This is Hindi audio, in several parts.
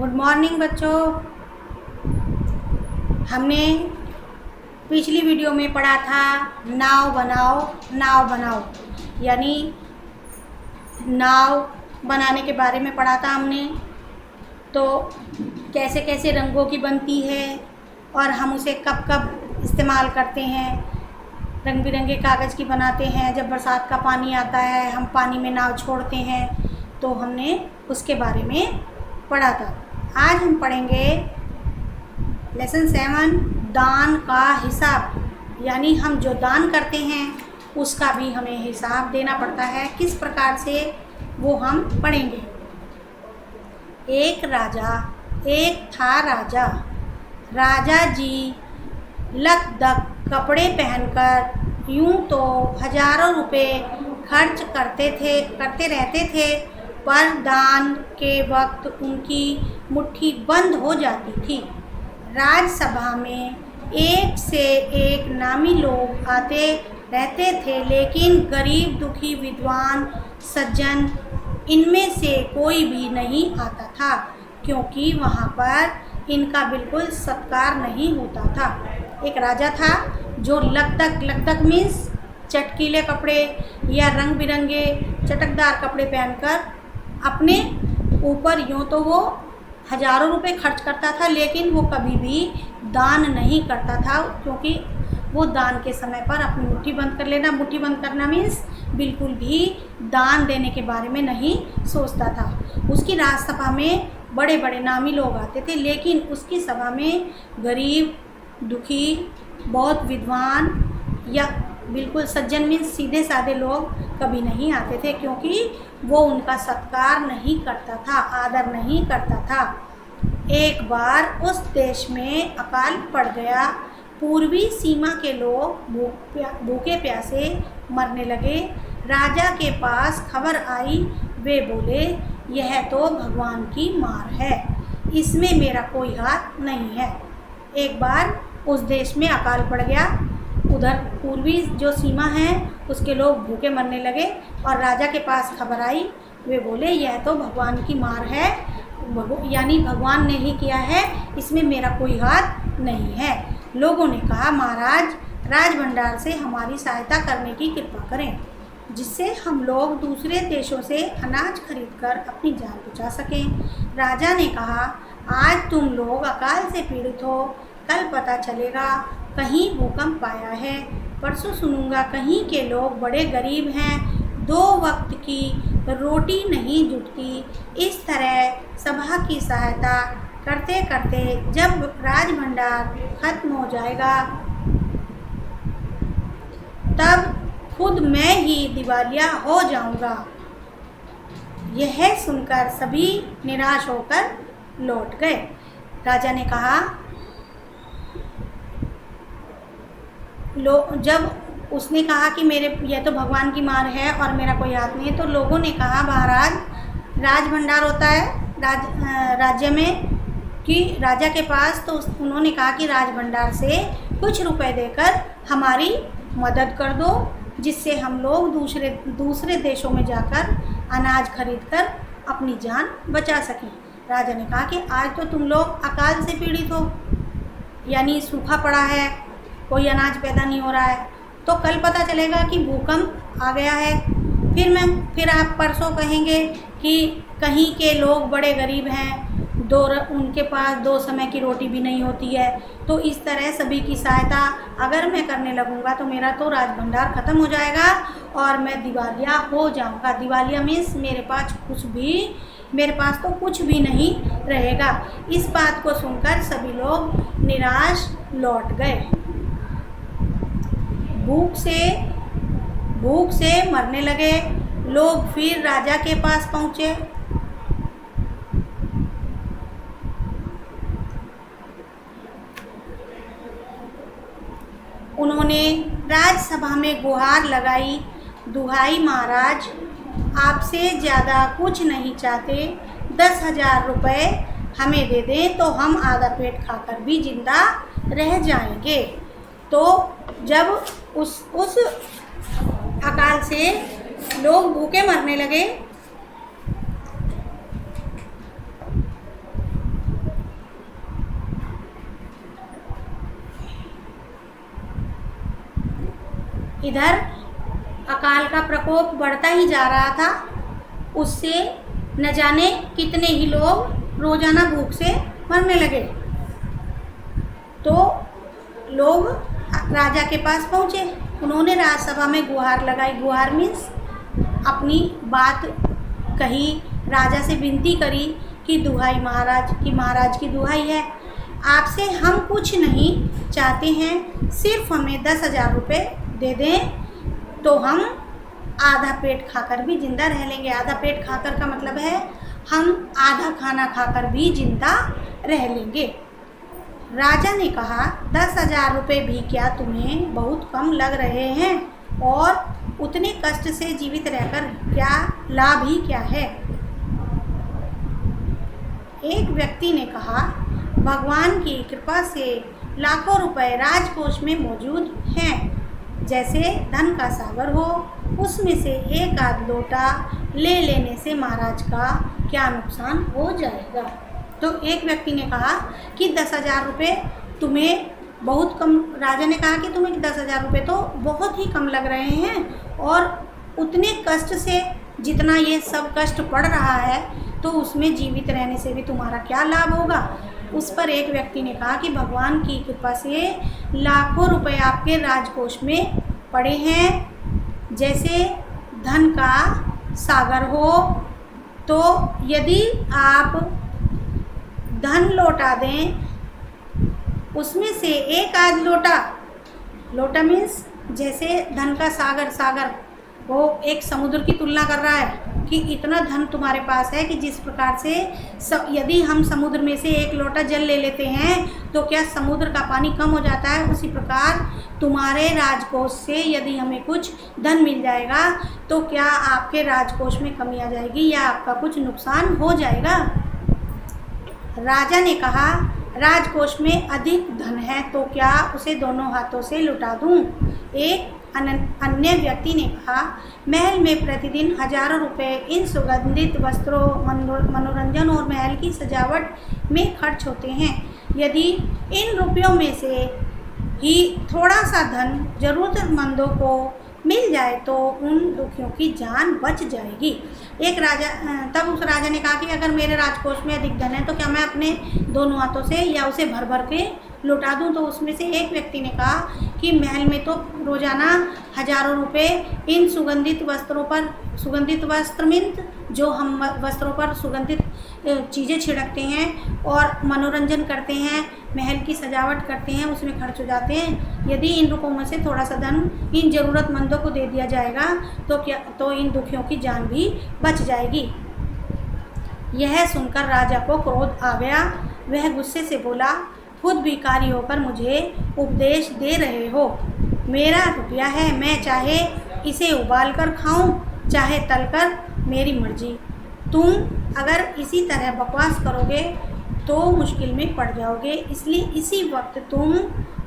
गुड मॉर्निंग बच्चों। हमने पिछली वीडियो में पढ़ा था नाव बनाओ, यानी नाव बनाने के बारे में पढ़ा था हमने। तो कैसे कैसे रंगों की बनती है और हम उसे कब कब इस्तेमाल करते हैं। रंग बिरंगे कागज़ की बनाते हैं, जब बरसात का पानी आता है हम पानी में नाव छोड़ते हैं, तो हमने उसके बारे में पढ़ा था। आज हम पढ़ेंगे लेसन 7 दान का हिसाब, यानी हम जो दान करते हैं उसका भी हमें हिसाब देना पड़ता है। किस प्रकार से वो हम पढ़ेंगे। एक था राजा। राजा जी लकदक कपड़े पहनकर यूं तो हजारों रुपए खर्च करते रहते थे, पर दान के वक्त उनकी मुट्ठी बंद हो जाती थी। राजसभा में एक से एक नामी लोग आते रहते थे, लेकिन गरीब दुखी विद्वान सज्जन इनमें से कोई भी नहीं आता था, क्योंकि वहाँ पर इनका बिल्कुल सत्कार नहीं होता था। एक राजा था जो लकदक मीन्स चटकीले कपड़े या रंग बिरंगे चटकदार कपड़े पहनकर अपने ऊपर यूँ तो वो हजारों रुपए खर्च करता था, लेकिन वो कभी भी दान नहीं करता था, क्योंकि वो दान के समय पर अपनी मुट्ठी बंद कर लेना। मुट्ठी बंद करना मीन्स बिल्कुल भी दान देने के बारे में नहीं सोचता था। उसकी राजसभा में बड़े बड़े नामी लोग आते थे, लेकिन उसकी सभा में गरीब दुखी, बहुत विद्वान या बिल्कुल सज्जन मीन्स सीधे साधे लोग कभी नहीं आते थे, क्योंकि वो उनका सत्कार नहीं करता था, आदर नहीं करता था। एक बार उस देश में अकाल पड़ गया। पूर्वी सीमा के लोग भूखे प्यासे मरने लगे। राजा के पास खबर आई। वे बोले, यह तो भगवान की मार है, इसमें मेरा कोई हाथ नहीं है। एक बार उस देश में अकाल पड़ गया। उधर पूर्वी जो सीमा है उसके लोग भूखे मरने लगे और राजा के पास खबर आई। वे बोले, यह तो भगवान की मार है, यानी भगवान ने ही किया है, इसमें मेरा कोई हाथ नहीं है। लोगों ने कहा, महाराज राजभंडार से हमारी सहायता करने की कृपा करें, जिससे हम लोग दूसरे देशों से अनाज खरीदकर अपनी जान बचा सकें। राजा ने कहा, आज तुम लोग अकाल से पीड़ित हो, कल पता चलेगा कहीं भूकंप आया है, परसों सुनूंगा कहीं के लोग बड़े गरीब हैं, 2 वक्त की रोटी नहीं जुटती। इस तरह सभा की सहायता करते करते जब राजभंडार खत्म हो जाएगा, तब खुद मैं ही दिवालिया हो जाऊंगा। यह सुनकर सभी निराश होकर लौट गए। राजा ने कहा, जब उसने कहा कि यह तो भगवान की मार है और मेरा कोई हाथ नहीं है, तो लोगों ने कहा, महाराज राजभंडार होता है राज्य में कि राजा के पास, तो उन्होंने कहा कि राजभंडार से कुछ रुपए देकर हमारी मदद कर दो, जिससे हम लोग दूसरे देशों में जाकर अनाज खरीदकर अपनी जान बचा सकें। राजा ने कहा कि आज तो तुम लोग अकाल से पीड़ित हो, यानी सूखा पड़ा है, कोई अनाज पैदा नहीं हो रहा है, तो कल पता चलेगा कि भूकंप आ गया है। फिर आप परसों कहेंगे कि कहीं के लोग बड़े गरीब हैं, उनके पास 2 समय की रोटी भी नहीं होती है। तो इस तरह सभी की सहायता अगर मैं करने लगूंगा तो मेरा तो राजभंडार ख़त्म हो जाएगा और मैं दिवालिया हो जाऊंगा। दिवालिया मीन्स मेरे पास तो कुछ भी नहीं रहेगा। इस बात को सुनकर सभी लोग निराश लौट गए। भूख से मरने लगे लोग। फिर राजा के पास पहुँचे। उन्होंने राजसभा में गुहार लगाई, दुहाई महाराज आपसे ज़्यादा कुछ नहीं चाहते, 10,000 रुपये हमें दे दें तो हम आधा पेट खाकर भी जिंदा रह जाएंगे। तो जब उस अकाल से लोग भूखे मरने लगे, इधर अकाल का प्रकोप बढ़ता ही जा रहा था। उससे न जाने कितने ही लोग रोजाना भूख से मरने लगे। तो लोग राजा के पास पहुँचे। उन्होंने राजसभा में गुहार लगाई। गुहार मीन्स अपनी बात कही, राजा से विनती करी कि दुहाई महाराज की, महाराज की दुहाई है, आपसे हम कुछ नहीं चाहते हैं, सिर्फ हमें 10,000 रुपये दे दें तो हम आधा पेट खाकर भी जिंदा रह लेंगे। आधा पेट खाकर का मतलब है हम आधा खाना खाकर भी जिंदा रह लेंगे। राजा ने कहा 10,000 रुपये भी क्या तुम्हें बहुत कम लग रहे हैं, और उतने कष्ट से जीवित रहकर क्या लाभ ही क्या है। एक व्यक्ति ने कहा भगवान की कृपा से लाखों रुपए राजकोष में मौजूद हैं। जैसे धन का सागर हो, उसमें से एक आध लोटा ले लेने से महाराज का क्या नुकसान हो जाएगा। तो एक व्यक्ति ने कहा कि 10,000 रुपये तुम्हें बहुत कम, राजा ने कहा कि तुम्हें 10,000 रुपये तो बहुत ही कम लग रहे हैं, और उतने कष्ट से जितना ये सब कष्ट पड़ रहा है तो उसमें जीवित रहने से भी तुम्हारा क्या लाभ होगा। उस पर एक व्यक्ति ने कहा कि भगवान की कृपा से लाखों रुपए आपके राजकोष में पड़े हैं, जैसे धन का सागर हो, तो यदि आप धन लौटा दें, उसमें से एक आध लोटा, लोटा मीन्स जैसे धन का सागर, सागर वो एक समुद्र की तुलना कर रहा है कि इतना धन तुम्हारे पास है कि जिस प्रकार से यदि हम समुद्र में से एक लोटा जल ले लेते हैं तो क्या समुद्र का पानी कम हो जाता है, उसी प्रकार तुम्हारे राजकोष से यदि हमें कुछ धन मिल जाएगा तो क्या आपके राजकोष में कमी आ जाएगी या आपका कुछ नुकसान हो जाएगा। राजा ने कहा राजकोष में अधिक धन है तो क्या उसे दोनों हाथों से लुटा दूं। एक अन्य व्यक्ति ने कहा महल में प्रतिदिन हजारों रुपए इन सुगंधित वस्त्रों, मनोरंजन और महल की सजावट में खर्च होते हैं। यदि इन रुपयों में से ही थोड़ा सा धन जरूरतमंदों को मिल जाए तो उन दुखियों की जान बच जाएगी। एक राजा, तब उस राजा ने कहा कि अगर मेरे राजकोष में अधिक धन है तो क्या मैं अपने दोनों हाथों से या उसे भर भर के लुटा दूं। तो उसमें से एक व्यक्ति ने कहा कि महल में तो रोजाना हजारों रुपए इन सुगंधित वस्त्रों पर, सुगंधित वस्त्र मीन्स जो हम वस्त्रों पर सुगंधित चीज़ें छिड़कते हैं और मनोरंजन करते हैं, महल की सजावट करते हैं, उसमें खर्च हो जाते हैं। यदि इन रुपयों में से थोड़ा सा धन इन ज़रूरतमंदों को दे दिया जाएगा तो इन दुखियों की जान भी बच जाएगी। यह सुनकर राजा को क्रोध आ गया। वह गुस्से से बोला खुद भिखारी होकर मुझे उपदेश दे रहे हो। मेरा रुपया है, मैं चाहे इसे उबाल कर खाऊं चाहे तल कर, मेरी मर्जी। तुम अगर इसी तरह बकवास करोगे तो मुश्किल में पड़ जाओगे, इसलिए इसी वक्त तुम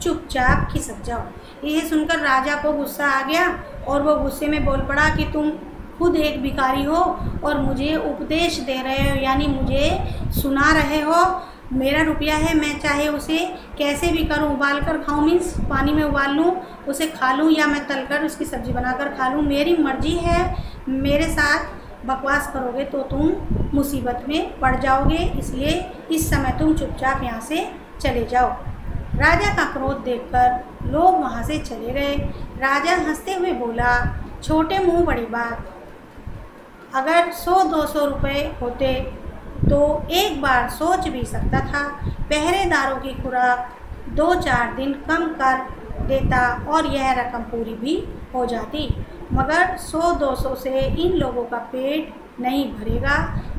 चुपचाप खिसक जाओ। यह सुनकर राजा को गुस्सा आ गया और वो गुस्से में बोल पड़ा कि तुम खुद एक भिखारी हो और मुझे उपदेश दे रहे हो, यानी मुझे सुना रहे हो। मेरा रुपया है, मैं चाहे उसे कैसे भी करूं, उबाल कर खाऊं मीन्स पानी में उबाल लूं, उसे खा लूं या मैं तलकर उसकी सब्ज़ी बनाकर खा लूं, मेरी मर्जी है। मेरे साथ बकवास करोगे तो तुम मुसीबत में पड़ जाओगे, इसलिए इस समय तुम चुपचाप यहाँ से चले जाओ। राजा का क्रोध देखकर लोग वहाँ से चले गए। राजा हंसते हुए बोला छोटे मुँह बड़ी बात, अगर 100-200 रुपये होते तो एक बार सोच भी सकता था। पहरेदारों की खुराक 2-4 दिन कम कर देता और यह रकम पूरी भी हो जाती, मगर 100-200 से इन लोगों का पेट नहीं भरेगा।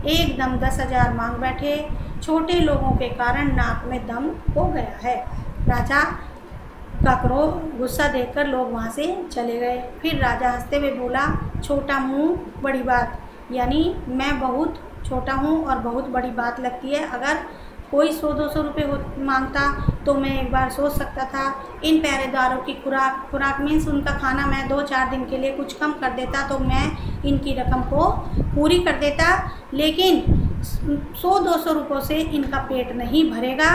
एकदम 10,000 मांग बैठे। छोटे लोगों के कारण नाक में दम हो गया है। राजा का क्रोध, गुस्सा देखकर लोग वहाँ से चले गए। फिर राजा हंसते हुए बोला छोटा मुँह बड़ी बात, यानी मैं बहुत छोटा हूँ और बहुत बड़ी बात लगती है। अगर कोई 100-200 रुपये मांगता तो मैं एक बार सोच सकता था। इन पहरेदारों की खुराक मीन्स उनका खाना मैं 2-4 दिन के लिए कुछ कम कर देता तो मैं इनकी रकम को पूरी कर देता, लेकिन 100-200 रुपयों से इनका पेट नहीं भरेगा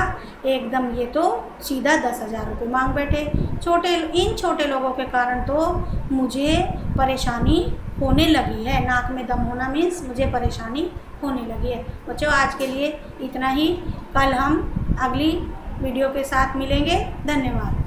एकदम। ये तो सीधा 10,000 रुपये मांग बैठे। इन छोटे लोगों के कारण तो मुझे परेशानी होने लगी है। नाक में दम होना मीन्स मुझे परेशानी होने लगी है। बच्चों आज के लिए इतना ही। कल हम अगली वीडियो के साथ मिलेंगे। धन्यवाद।